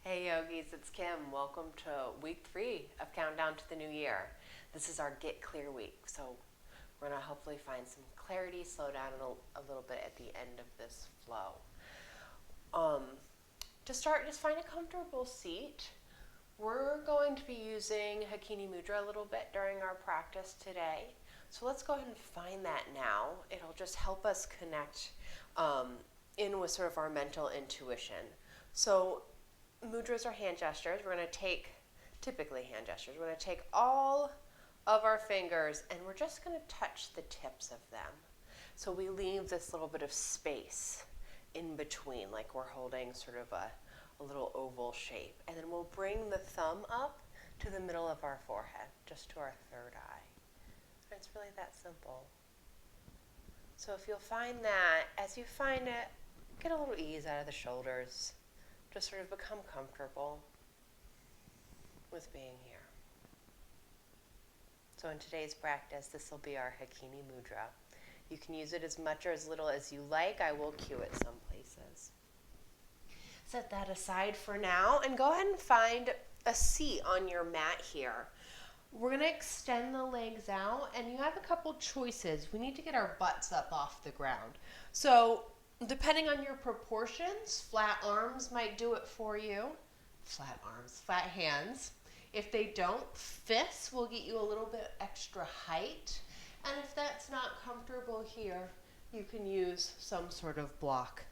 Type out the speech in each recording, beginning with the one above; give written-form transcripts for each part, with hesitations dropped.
Hey yogis, it's Kim. Welcome to week 3 of Countdown to the New Year. This is our Get Clear week, so we're going to hopefully find some clarity, slow down a little bit at the end of this flow. To start, just find a comfortable seat. We're going to be using Hakini mudra a little bit during our practice today. So let's go ahead and find that now. It'll just help us connect in with sort of our mental intuition. So mudras are hand gestures. We're going to take, typically hand gestures, we're going to take all of our fingers and we're just going to touch the tips of them. So we leave this little bit of space in between, like we're holding sort of a little oval shape. And then we'll bring the thumb up to the middle of our forehead, just to our third eye. And it's really that simple. So if you'll find that, as you find it, get a little ease out of the shoulders. Just sort of become comfortable with being here. So in today's practice, this will be our Hakini mudra. You can use it as much or as little as you like. I will cue it some places. Set that aside for now and go ahead and find a seat on your mat here. We're going to extend the legs out and you have a couple choices. We need to get our butts up off the ground. So depending on your proportions, flat arms might do it for you. Flat arms, flat hands. If they don't, fists will get you a little bit extra height. And if that's not comfortable here, you can use some sort of block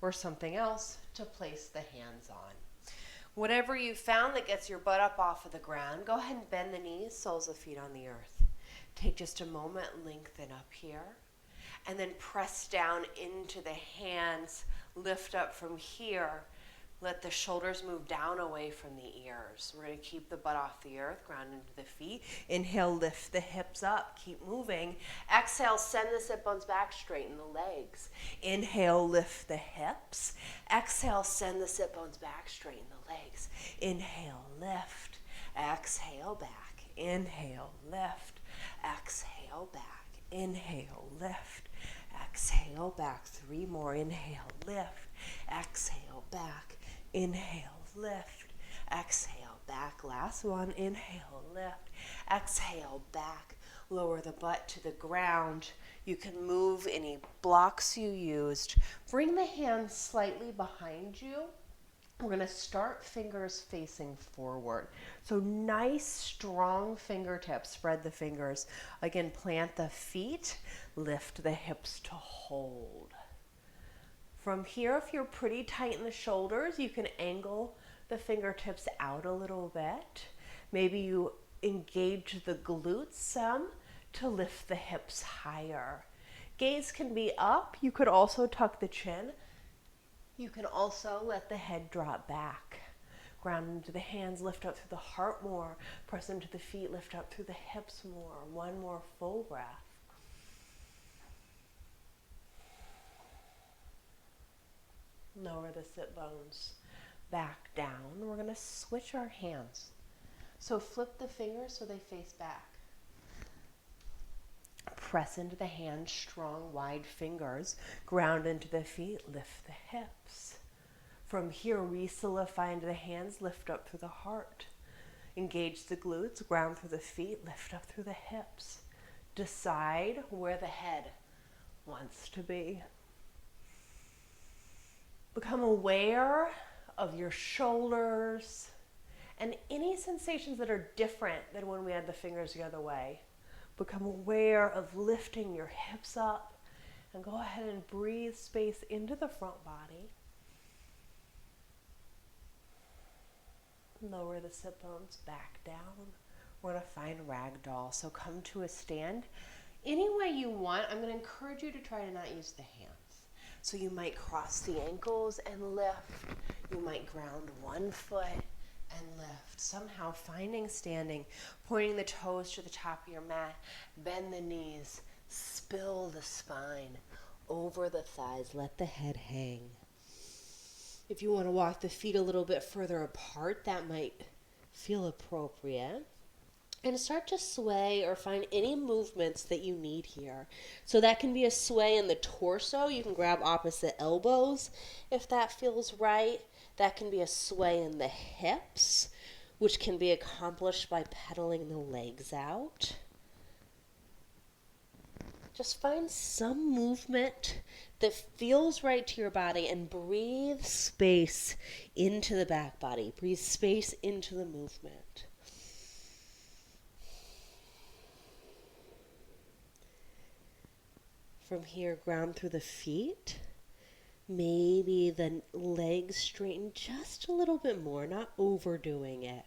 or something else to place the hands on. Whatever you found that gets your butt up off of the ground, go ahead and bend the knees, soles of feet on the earth. Take just a moment, lengthen up here. And then press down into the hands, lift up from here. Let the shoulders move down away from the ears. We're going to keep the butt off the earth, ground into the feet. Inhale, lift the hips up, keep moving. Exhale, send the sit bones back, straighten the legs. Inhale, lift the hips. Exhale, send the sit bones back, straighten the legs. Inhale, lift. Exhale, back. Inhale, lift. Exhale, back. Inhale, lift. Exhale, back. 3 more. Inhale, lift. Exhale, back. Inhale, lift. Exhale, back. Last one. Inhale, lift. Exhale, back. Lower the butt to the ground. You can move any blocks you used. Bring the hands slightly behind you. We're going to start fingers facing forward. So nice, strong fingertips. Spread the fingers. Again, plant the feet. Lift the hips to hold. From here, if you're pretty tight in the shoulders, you can angle the fingertips out a little bit. Maybe you engage the glutes some to lift the hips higher. Gaze can be up. You could also tuck the chin. You can also let the head drop back. Ground into the hands, lift up through the heart more. Press into the feet, lift up through the hips more. One more full breath. Lower the sit bones back down. We're going to switch our hands. So flip the fingers so they face back. Press into the hands, strong, wide fingers. Ground into the feet, lift the hips. From here, re-solidify into the hands, lift up through the heart. Engage the glutes, ground through the feet, lift up through the hips. Decide where the head wants to be. Become aware of your shoulders and any sensations that are different than when we had the fingers the other way. Become aware of lifting your hips up and go ahead and breathe space into the front body. Lower the sit bones back down. We're going to find ragdoll. So come to a stand. Any way you want. I'm going to encourage you to try to not use the hands. So you might cross the ankles and lift. You might ground one foot and lift. Somehow finding standing, pointing the toes to the top of your mat, bend the knees, spill the spine over the thighs, let the head hang. If you want to walk the feet a little bit further apart, that might feel appropriate. And start to sway or find any movements that you need here. So that can be a sway in the torso. You can grab opposite elbows if that feels right. That can be a sway in the hips, which can be accomplished by pedaling the legs out. Just find some movement that feels right to your body and breathe space into the back body. Breathe space into the movement. From here, ground through the feet. Maybe the legs straighten just a little bit more, not overdoing it,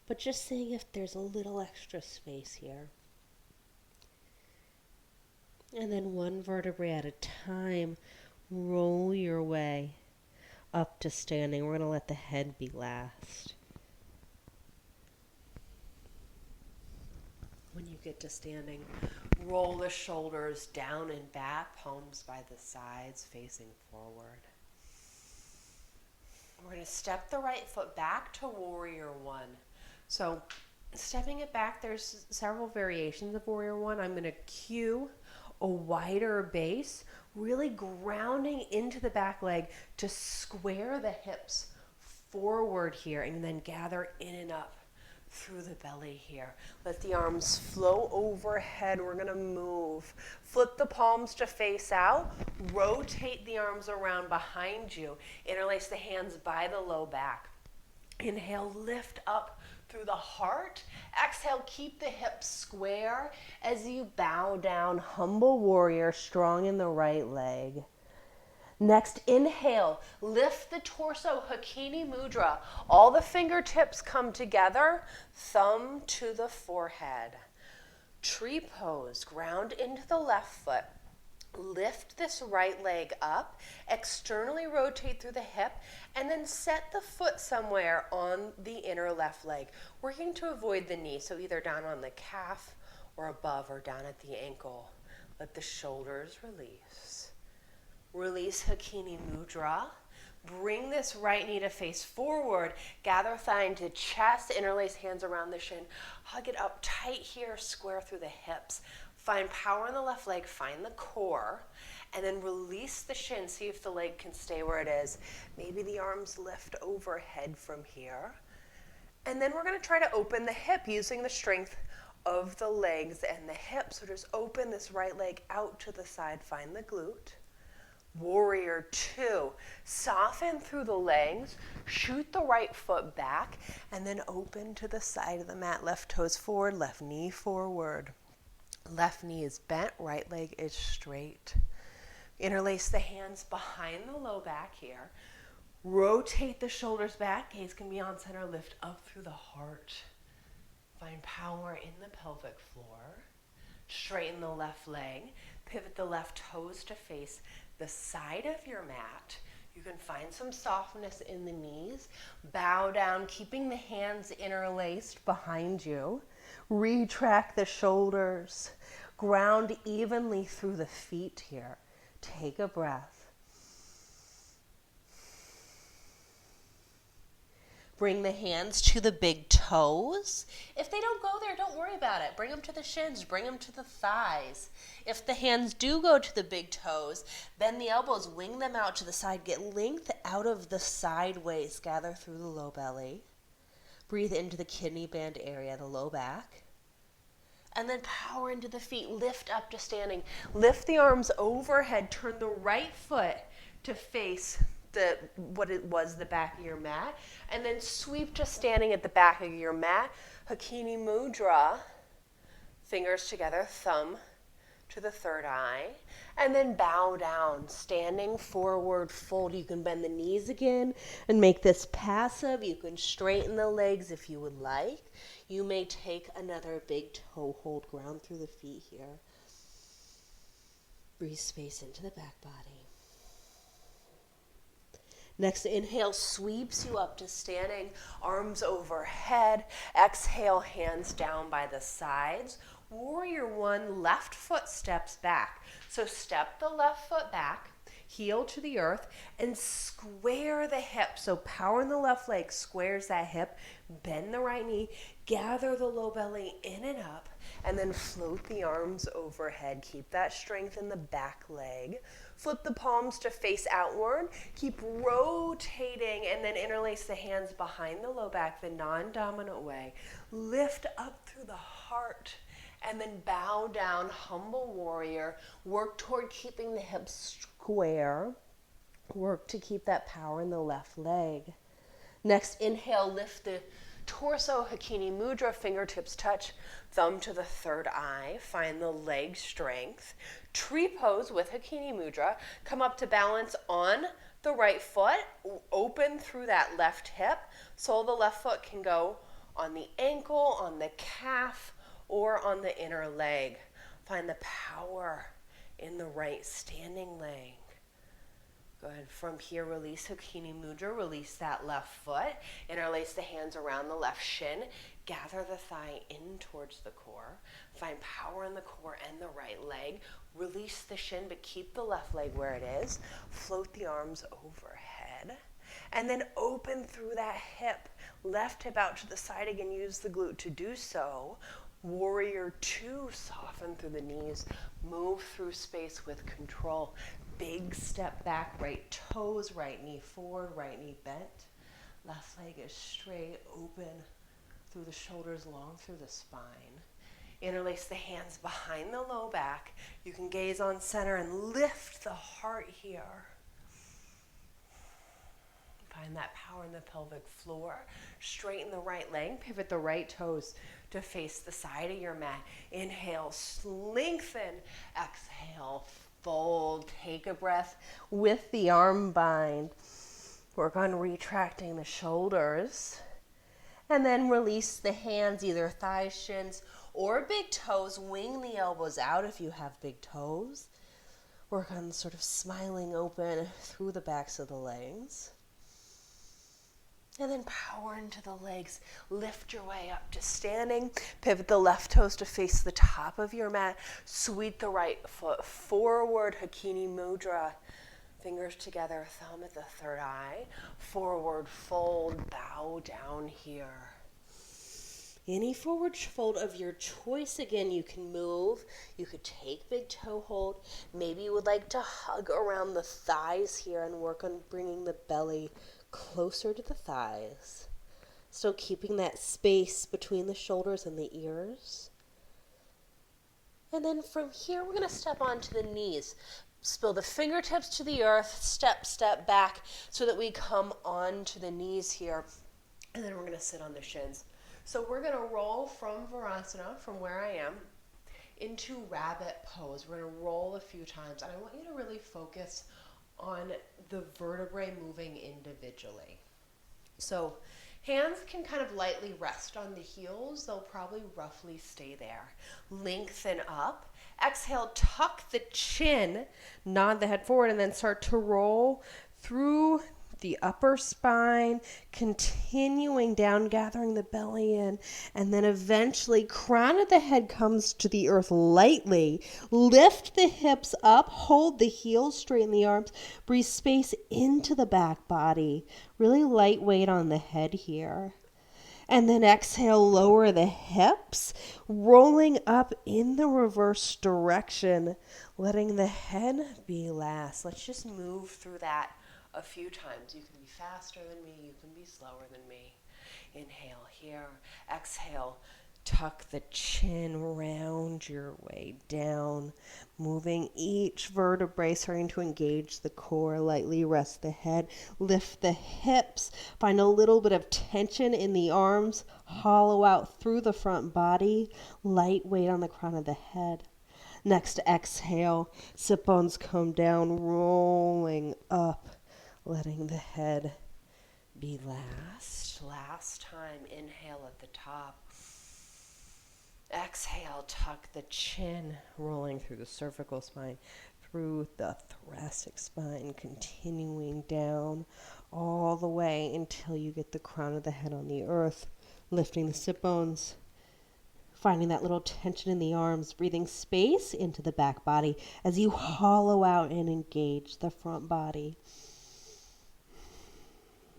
but just seeing if there's a little extra space here. And then one vertebrae at a time, roll your way up to standing. We're going to let the head be last. When you get to standing, roll the shoulders down and back, palms by the sides, facing forward. We're going to step the right foot back to warrior one. So stepping it back, there's several variations of warrior one. I'm going to cue a wider base, really grounding into the back leg to square the hips forward here, and then gather in and up through the belly here. Let the arms flow overhead. We're going to move. Flip the palms to face out. Rotate the arms around behind you. Interlace the hands by the low back. Inhale, lift up through the heart. Exhale, keep the hips square as you bow down, humble warrior, strong in the right leg. Next, inhale, lift the torso, Hakini mudra. All the fingertips come together, thumb to the forehead. Tree pose, ground into the left foot. Lift this right leg up, externally rotate through the hip, and then set the foot somewhere on the inner left leg, working to avoid the knee, so either down on the calf or above or down at the ankle. Let the shoulders release. Release Hakini mudra. Bring this right knee to face forward. Gather thigh into chest, interlace hands around the shin. Hug it up tight here, square through the hips. Find power in the left leg, find the core, and then release the shin. See if the leg can stay where it is. Maybe the arms lift overhead from here. And then we're going to try to open the hip using the strength of the legs and the hips. So just open this right leg out to the side, find the glute. Warrior two, soften through the legs, shoot the right foot back, and then open to the side of the mat. Left toes forward, left knee forward. Left knee is bent, right leg is straight. Interlace the hands behind the low back here. Rotate the shoulders back, gaze can be on center, lift up through the heart. Find power in the pelvic floor. Straighten the left leg, pivot the left toes to face the side of your mat. You can find some softness in the knees. Bow down, keeping the hands interlaced behind you. Retract the shoulders. Ground evenly through the feet here. Take a breath. Bring the hands to the big toes. If they don't go there, don't worry about it. Bring them to the shins, bring them to the thighs. If the hands do go to the big toes, bend the elbows, wing them out to the side. Get length out of the sideways. Gather through the low belly. Breathe into the kidney band area, the low back. And then power into the feet. Lift up to standing. Lift the arms overhead. Turn the right foot to face the back of your mat, and then sweep to standing at the back of your mat. Hakini mudra, fingers together, thumb to the third eye, and then bow down, standing forward fold. You can bend the knees again and make this passive. You can straighten the legs if you would like. You may take another big toe hold, ground through the feet here. Breathe space into the back body. Next inhale sweeps you up to standing, arms overhead. Exhale, hands down by the sides. Warrior one, left foot steps back. So step the left foot back. heel to the earth, and square the hip. So power in the left leg, squares that hip, bend the right knee, gather the low belly in and up, and then float the arms overhead. Keep that strength in the back leg. Flip the palms to face outward. Keep rotating, and then interlace the hands behind the low back the non-dominant way. Lift up through the heart, and then bow down, humble warrior. Work toward keeping the hips square. Work to keep that power in the left leg. Next, inhale, lift the torso, Hakini mudra, fingertips touch, thumb to the third eye. Find the leg strength. Tree pose with Hakini mudra. Come up to balance on the right foot. Open through that left hip. Sole of the left foot can go on the ankle, on the calf, or on the inner leg. Find the power in the right standing leg. Good. From here, release Hakini mudra. Release that left foot. Interlace the hands around the left shin. Gather the thigh in towards the core. Find power in the core and the right leg. Release the shin, but keep the left leg where it is. Float the arms overhead. And then open through that hip. Left hip out to the side again. Use the glute to do so. Warrior two, soften through the knees. Move through space with control. Big step back, right toes, right knee forward, right knee bent. Left leg is straight, open through the shoulders, long through the spine. Interlace the hands behind the low back. You can gaze on center and lift the heart here. Find that power in the pelvic floor. Straighten the right leg. Pivot the right toes to face the side of your mat. Inhale, lengthen. Exhale, fold. Take a breath with the arm bind. Work on retracting the shoulders. And then release the hands, either thighs, shins, or big toes. Wing the elbows out if you have big toes. Work on sort of smiling open through the backs of the legs. And then power into the legs. Lift your way up to standing. Pivot the left toes to face the top of your mat. Sweep the right foot forward. Hakini mudra. Fingers together, thumb at the third eye. Forward fold, bow down here. Any forward fold of your choice. Again, you can move. You could take big toe hold. Maybe you would like to hug around the thighs here and work on bringing the belly closer to the thighs. Still keeping that space between the shoulders and the ears. And then from here, we're going to step onto the knees. Spill the fingertips to the earth, step back so that we come onto the knees here. And then we're going to sit on the shins. So we're going to roll from Virasana, from where I am, into rabbit pose. We're going to roll a few times. And I want you to really focus on the vertebrae moving individually. So hands can kind of lightly rest on the heels. They'll probably roughly stay there. Lengthen up. Exhale, tuck the chin, nod the head forward, and then start to roll through the upper spine, continuing down, gathering the belly in, and then eventually crown of the head comes to the earth lightly. Lift the hips up, hold the heels, straighten the arms, breathe space into the back body. Really lightweight on the head here. And then exhale, lower the hips, rolling up in the reverse direction, letting the head be last. Let's just move through that a few times. You can be faster than me, you can be slower than me. Inhale here, exhale, tuck the chin, round your way down, moving each vertebrae, starting to engage the core, lightly rest the head, lift the hips, find a little bit of tension in the arms, hollow out through the front body, light weight on the crown of the head. Next, exhale, sit bones come down, rolling up, letting the head be last. Last time, inhale at the top. Exhale, tuck the chin, rolling through the cervical spine, through the thoracic spine, continuing down all the way until you get the crown of the head on the earth, lifting the sit bones, Finding that little tension in the arms, breathing space into the back body as you hollow out and engage the front body.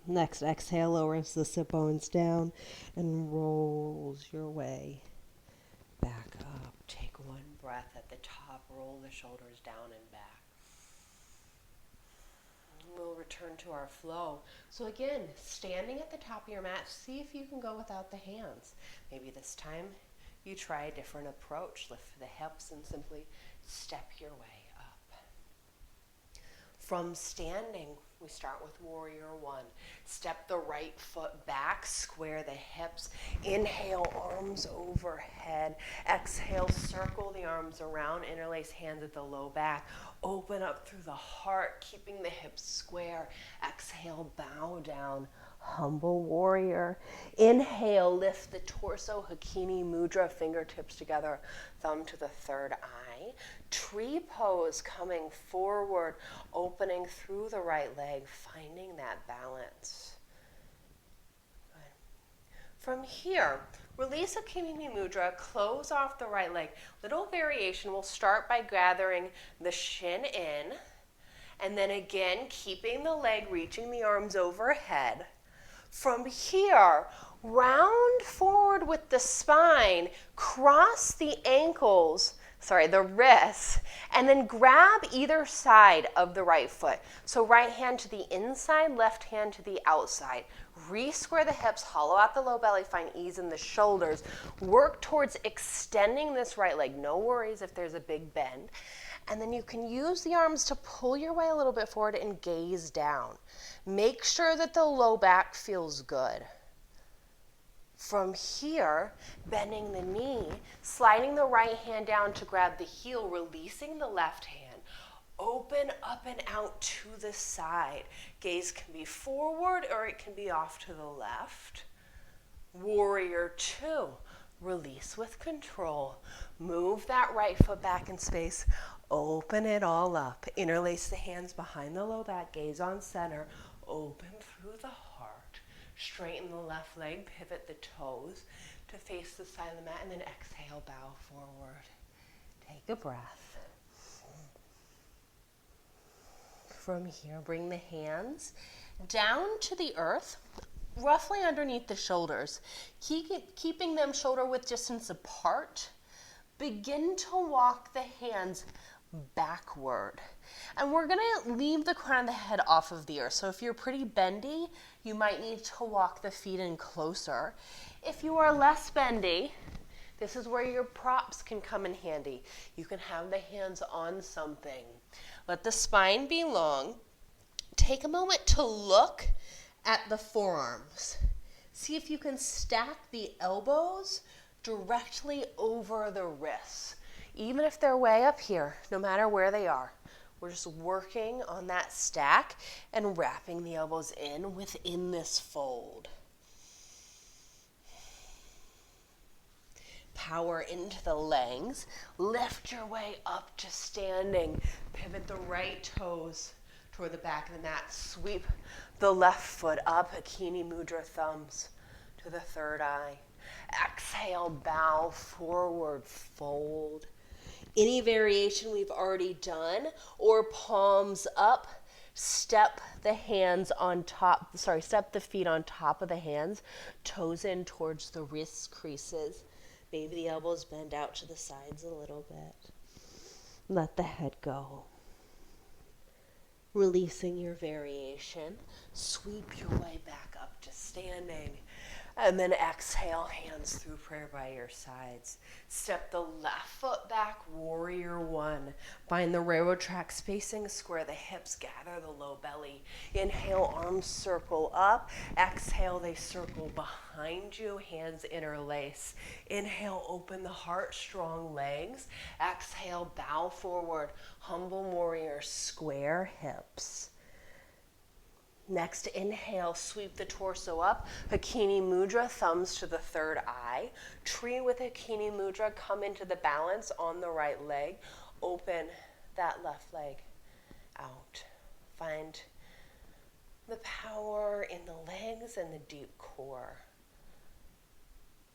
Next exhale lowers the sit bones down and rolls your way back up. Take one breath at the top, roll the shoulders down and back. We'll return to our flow. So again, standing at the top of your mat, see if you can go without the hands. Maybe this time you try a different approach. Lift the hips and simply step your way up. From standing, we start with warrior one. Step the right foot back, square the hips. Inhale, arms overhead. Exhale, circle the arms around, interlace hands at the low back. Open up through the heart, keeping the hips square. Exhale, bow down, humble warrior. Inhale, lift the torso, Hakini mudra, fingertips together, thumb to the third eye. Tree pose, coming forward, opening through the right leg, finding that balance. Good. From here, release Hakini mudra, close off the right leg. Little variation, we'll start by gathering the shin in, and then again, keeping the leg, reaching the arms overhead. From here, round forward with the spine, cross the the wrists, and then grab either side of the right foot. So right hand to the inside, left hand to the outside. Re-square the hips, hollow out the low belly, find ease in the shoulders. Work towards extending this right leg. No worries if there's a big bend. And then you can use the arms to pull your way a little bit forward and gaze down. Make sure that the low back feels good. From here, bending the knee, sliding the right hand down to grab the heel, releasing the left hand. Open up and out to the side. Gaze can be forward or it can be off to the left. Warrior two, release with control. Move that right foot back in space. Open it all up. Interlace the hands behind the low back, gaze on center. Open through the heart. Straighten the left leg, pivot the toes to face the side of the mat, and then exhale, bow forward. Take a breath. From here, bring the hands down to the earth, roughly underneath the shoulders, keeping them shoulder width distance apart. Begin to walk the hands backward. And we're going to leave the crown of the head off of the earth. So if you're pretty bendy, you might need to walk the feet in closer. If you are less bendy, this is where your props can come in handy. You can have the hands on something. Let the spine be long. Take a moment to look at the forearms. See if you can stack the elbows directly over the wrists. Even if they're way up here, no matter where they are. We're just working on that stack and wrapping the elbows in within this fold. Power into the legs. Lift your way up to standing. Pivot the right toes toward the back of the mat. Sweep the left foot up. Hakini mudra, thumbs to the third eye. Exhale, bow forward, fold. Any variation we've already done, or palms up, step the feet on top of the hands, toes in towards the wrist creases. Maybe the elbows bend out to the sides a little bit. Let the head go. Releasing your variation, sweep your way back up to standing. And then exhale, hands through prayer by your sides. Step the left foot back, warrior one. Find the railroad track spacing, square the hips, gather the low belly. Inhale, arms circle up. Exhale, they circle behind you, hands interlace. Inhale, open the heart, strong legs. Exhale, bow forward, humble warrior, square hips. Next, inhale, sweep the torso up. Hakini mudra, thumbs to the third eye. Tree with Hakini mudra, come into the balance on the right leg. Open that left leg out. Find the power in the legs and the deep core.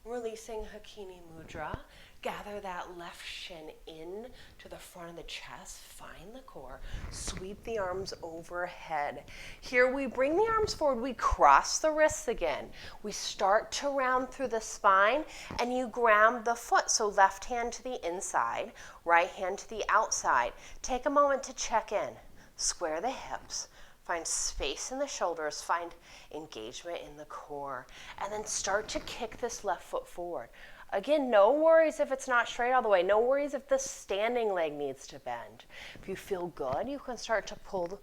Releasing Hakini mudra. Gather that left shin in to the front of the chest. Find the core. Sweep the arms overhead. Here we bring the arms forward. We cross the wrists again. We start to round through the spine, and you grab the foot. So left hand to the inside, right hand to the outside. Take a moment to check in. Square the hips. Find space in the shoulders. Find engagement in the core. And then start to kick this left foot forward. Again, no worries if it's not straight all the way. No worries if the standing leg needs to bend. If you feel good, you can start to pull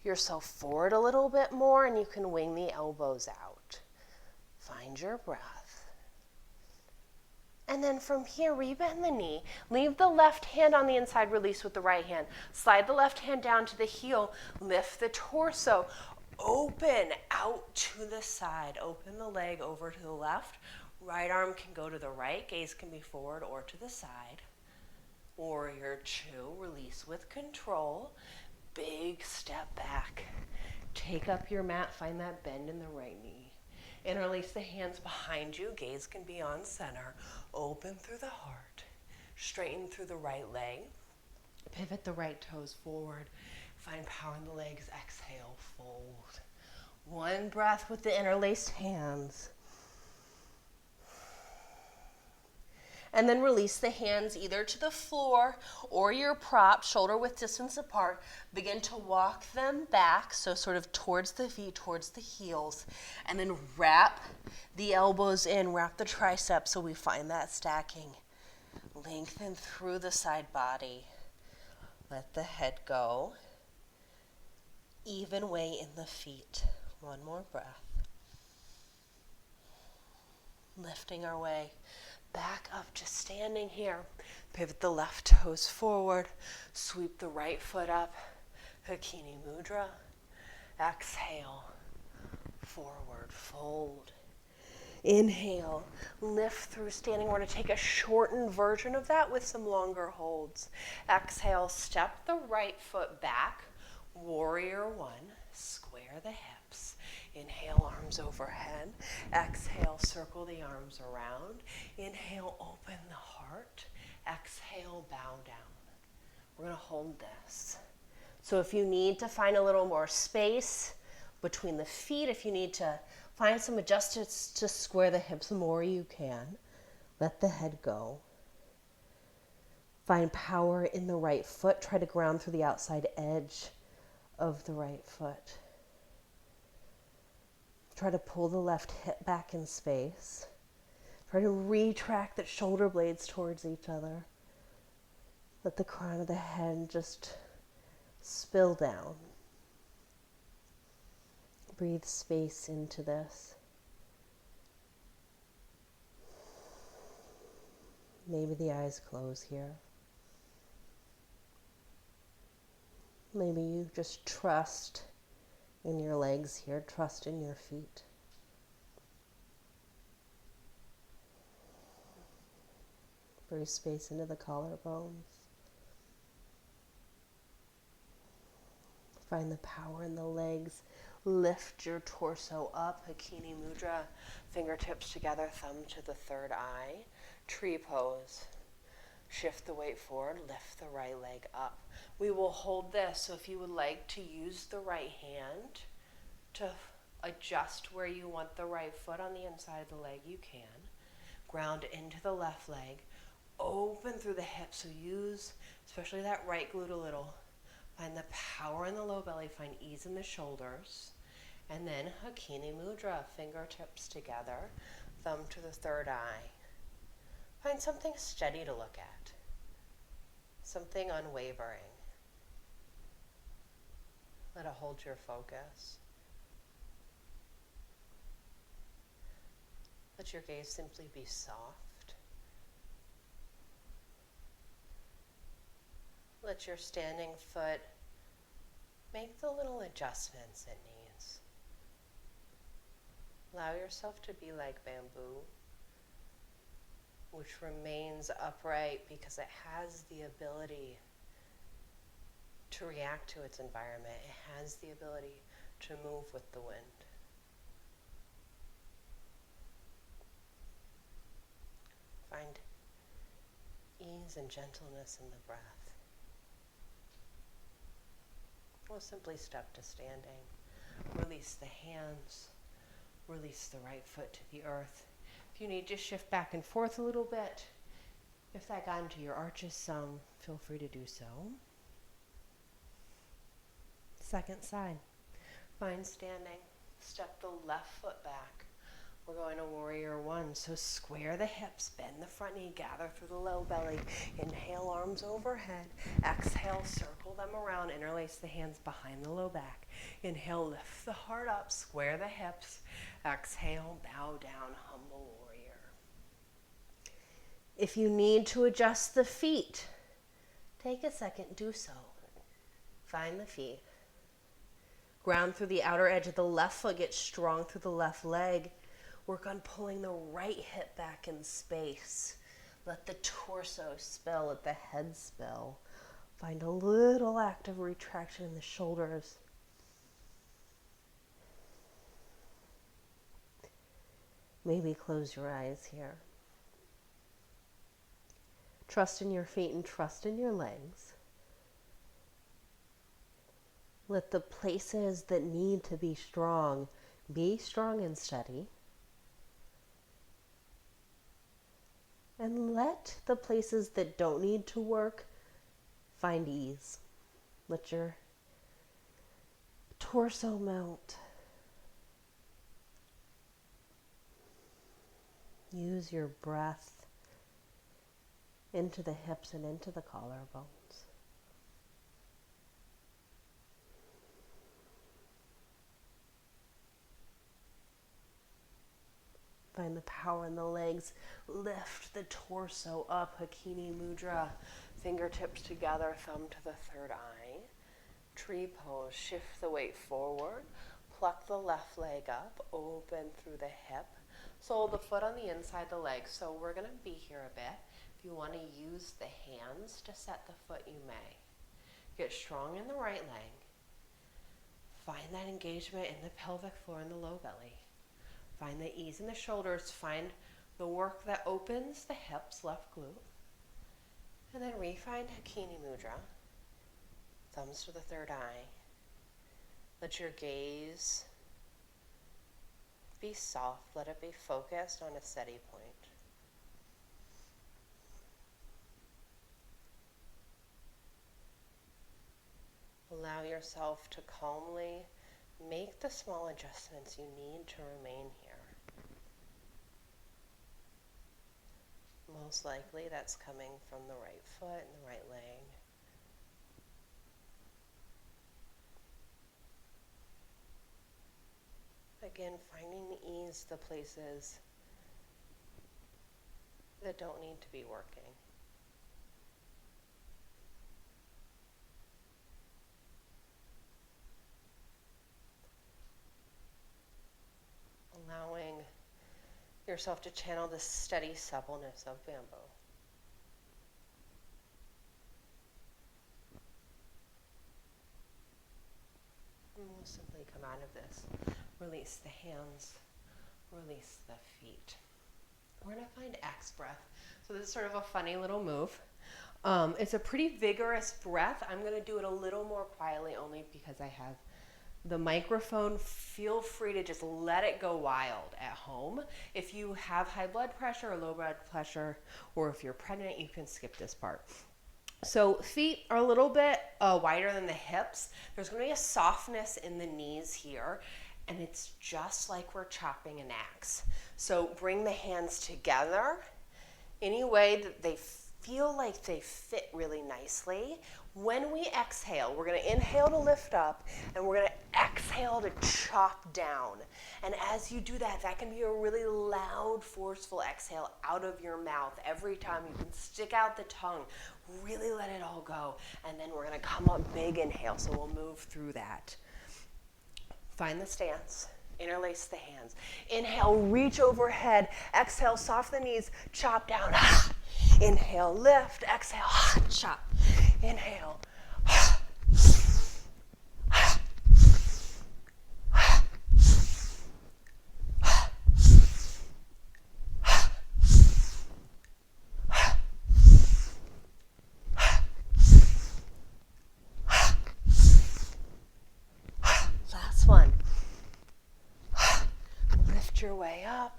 yourself forward a little bit more, and you can wing the elbows out. Find your breath. And then from here, rebend the knee. Leave the left hand on the inside, release with the right hand. Slide the left hand down to the heel. Lift the torso. Open out to the side. Open the leg over to the left. Right arm can go to the right, gaze can be forward or to the side. Warrior 2, release with control. Big step back. Take up your mat, find that bend in the right knee. Interlace the hands behind you, gaze can be on center. Open through the heart. Straighten through the right leg. Pivot the right toes forward. Find power in the legs, exhale, fold. One breath with the interlaced hands. And then release the hands either to the floor or your prop, shoulder width distance apart. Begin to walk them back, so sort of towards the feet, towards the heels. And then wrap the elbows in, wrap the triceps so we find that stacking. Lengthen through the side body. Let the head go. Even weight in the feet. One more breath. Lifting our way back up, just standing here. Pivot the left toes forward. Sweep the right foot up. Hakini mudra. Exhale. Forward fold. Inhale. Lift through standing. We're going to take a shortened version of that with some longer holds. Exhale. Step the right foot back. Warrior 1. Square the hips. Inhale, arms overhead. Exhale, circle the arms around. Inhale, open the heart. Exhale, bow down. We're going to hold this. So if you need to find a little more space between the feet, if you need to find some adjustments to square the hips more, you can. Let the head go. Find power in the right foot. Try to ground through the outside edge of the right foot. Try to pull the left hip back in space. Try to retract the shoulder blades towards each other. Let the crown of the head just spill down. Breathe space into this. Maybe the eyes close here. Maybe you just trust in your legs here, trust in your feet. Breathe space into the collarbones. Find the power in the legs. Lift your torso up, Hakini mudra. Fingertips together, thumb to the third eye. Tree pose. Shift the weight forward, lift the right leg up. We will hold this, so if you would like to use the right hand to adjust where you want the right foot on the inside of the leg, you can. Ground into the left leg. Open through the hips, so use especially that right glute a little. Find the power in the low belly, find ease in the shoulders. And then Hakini mudra, fingertips together, thumb to the third eye. Find something steady to look at, something unwavering. Let it hold your focus. Let your gaze simply be soft. Let your standing foot make the little adjustments it needs. Allow yourself to be like bamboo, which remains upright because it has the ability to react to its environment. It has the ability to move with the wind. ease and gentleness in the breath. We'll simply step to standing. Release the hands. Release the right foot to the earth. If you need to shift back and forth a little bit, if that got into your arches some, feel free to do so. Second side. Find standing. Step the left foot back. We're going to warrior one. So square the hips, bend the front knee, gather through the low belly. Inhale, arms overhead. Exhale, circle them around. Interlace the hands behind the low back. Inhale, lift the heart up, square the hips. Exhale, bow down, humble warrior. If you need to adjust the feet, take a second, do so. Find the feet. Ground through the outer edge of the left foot, get strong through the left leg. Work on pulling the right hip back in space. Let the torso spill, let the head spill. Find a little active retraction in the shoulders. Maybe close your eyes here. Trust in your feet and trust in your legs. Let the places that need to be strong and steady. And let the places that don't need to work find ease. Let your torso melt. Use your breath into the hips and into the collarbones. Find the power in the legs. Lift the torso up. Hakini mudra. Fingertips together, thumb to the third eye. Tree pose. Shift the weight forward. Pluck the left leg up. Open through the hip. Sole the foot on the inside the leg. So we're going to be here a bit. If you want to use the hands to set the foot, you may. Get strong in the right leg. Find that engagement in the pelvic floor and the low belly. Find the ease in the shoulders. Find the work that opens the hips, left glute. And then re-find Hakini mudra. Thumbs to the third eye. Let your gaze be soft. Let it be focused on a steady point. Allow yourself to calmly make the small adjustments you need to remain here. Most likely that's coming from the right foot and the right leg. Again, finding the ease, the places that don't need to be working. Allowing yourself to channel the steady suppleness of bamboo. And we'll simply come out of this. Release the hands, release the feet. We're going to find X breath. So this is sort of a funny little move. It's a pretty vigorous breath. I'm going to do it a little more quietly only because I have the microphone. Feel free to just let it go wild at home. If you have high blood pressure or low blood pressure, or if you're pregnant, you can skip this part. So feet are a little bit wider than the hips. There's going to be a softness in the knees here, and it's just like we're chopping an axe. So bring the hands together any way that they feel like they fit really nicely. When we exhale, we're going to inhale to lift up, and we're going to exhale to chop down. And as you do that, that can be a really loud, forceful exhale out of your mouth. Every time you can stick out the tongue, really let it all go. And then we're going to come up big inhale, so we'll move through that. Find the stance. Interlace the hands. Inhale, reach overhead. Exhale, soften the knees. Chop down. Inhale, lift. Exhale, chop. Inhale. your way up.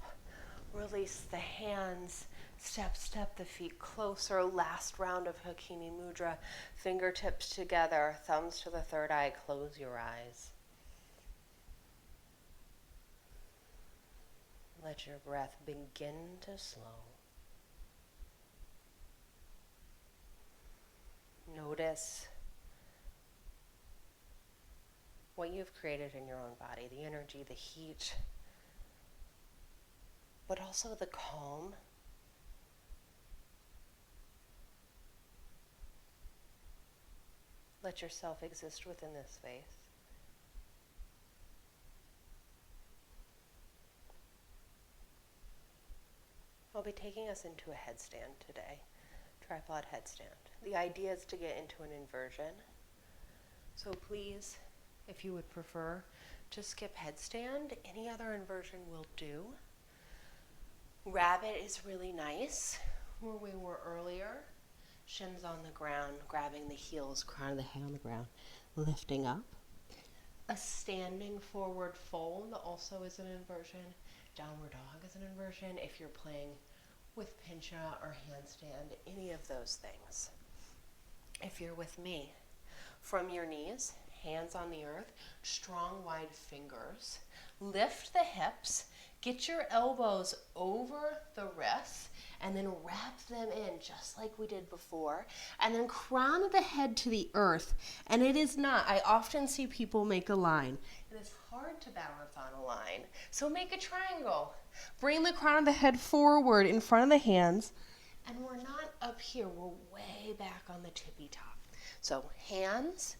Release the hands. Step the feet closer. Last round of Hakini mudra. Fingertips together, thumbs to the third eye. Close your eyes. Let your breath begin to slow. Notice what you've created in your own body, the energy, the heat, but also the calm. Let yourself exist within this space. I'll be taking us into a headstand today, tripod headstand. The idea is to get into an inversion. So please, if you would prefer to skip headstand, any other inversion will do. Rabbit is really nice, where we were earlier. Shins on the ground, grabbing the heels, crown of the head on the ground, lifting up. A standing forward fold also is an inversion. Downward dog is an inversion if you're playing with pincha or handstand, any of those things. If you're with me, from your knees, hands on the earth, strong wide fingers, lift the hips, get your elbows over the wrists, and then wrap them in just like we did before, and then crown of the head to the earth. And it is not, I often see people make a line. It is hard to balance on a line, so make a triangle. Bring the crown of the head forward in front of the hands, and we're not up here, we're way back on the tippy top. So hands,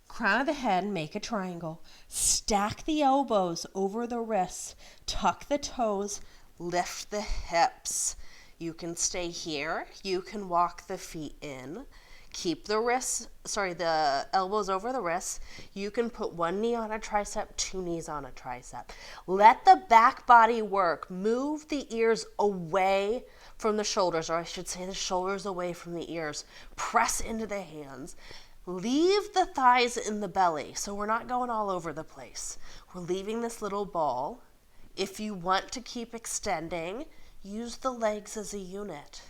crown of the head, make a triangle. Stack the elbows over the wrists, tuck the toes, lift the hips. You can stay here. You can walk the feet in. Keep the elbows over the wrists. You can put one knee on a tricep, two knees on a tricep. Let the back body work. Move the ears away from the shoulders, or I should say the shoulders away from the ears. Press into the hands. Leave the thighs in the belly, so we're not going all over the place. We're leaving this little ball. If you want to keep extending, use the legs as a unit.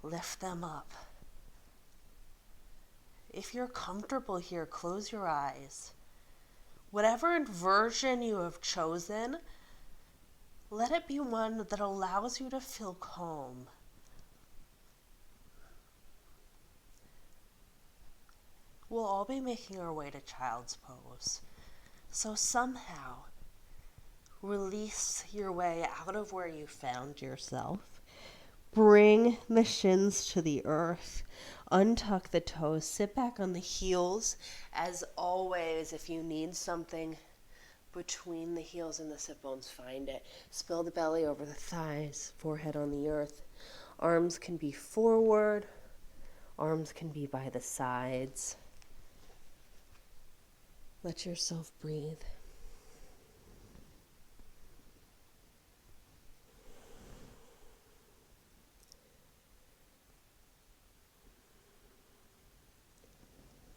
Lift them up. If you're comfortable here, close your eyes. Whatever inversion you have chosen, let it be one that allows you to feel calm. We'll all be making our way to child's pose. So somehow, release your way out of where you found yourself. Bring the shins to the earth. Untuck the toes. Sit back on the heels. As always, if you need something between the heels and the sit bones, find it. Spill the belly over the thighs, forehead on the earth. Arms can be forward. Arms can be by the sides. Let yourself breathe.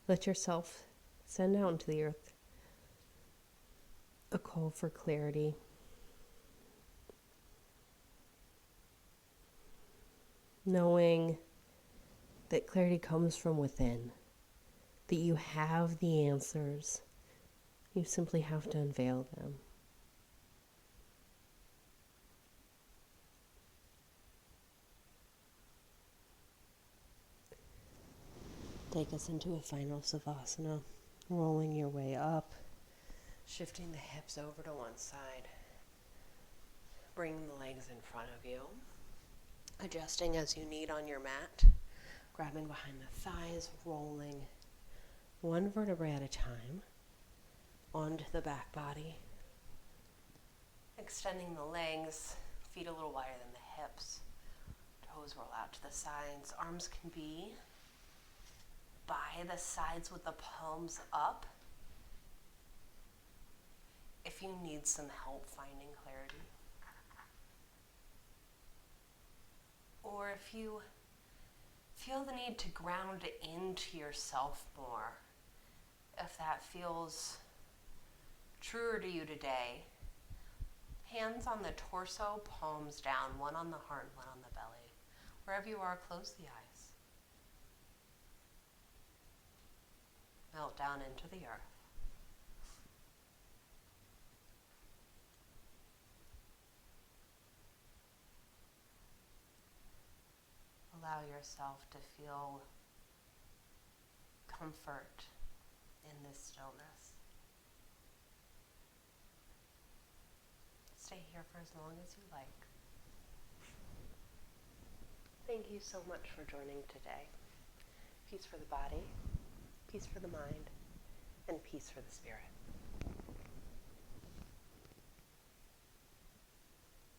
Let yourself send out into the earth a call for clarity. Knowing that clarity comes from within, that you have the answers. You simply have to unveil them. Take us into a final savasana, rolling your way up, shifting the hips over to one side, bringing the legs in front of you, adjusting as you need on your mat, grabbing behind the thighs, rolling one vertebrae at a time onto the back body, extending the legs, feet a little wider than the hips, toes roll out to the sides, arms can be by the sides with the palms up if you need some help finding clarity. Or if you feel the need to ground into yourself more, if that feels truer to you today, Hands on the torso, palms down, one on the heart, one on the belly. Wherever you are, close the eyes. Melt down into the earth. Allow yourself to feel comfort in this stillness. Stay here for as long as you like. Thank you so much for joining today. Peace for the body, peace for the mind, and peace for the spirit.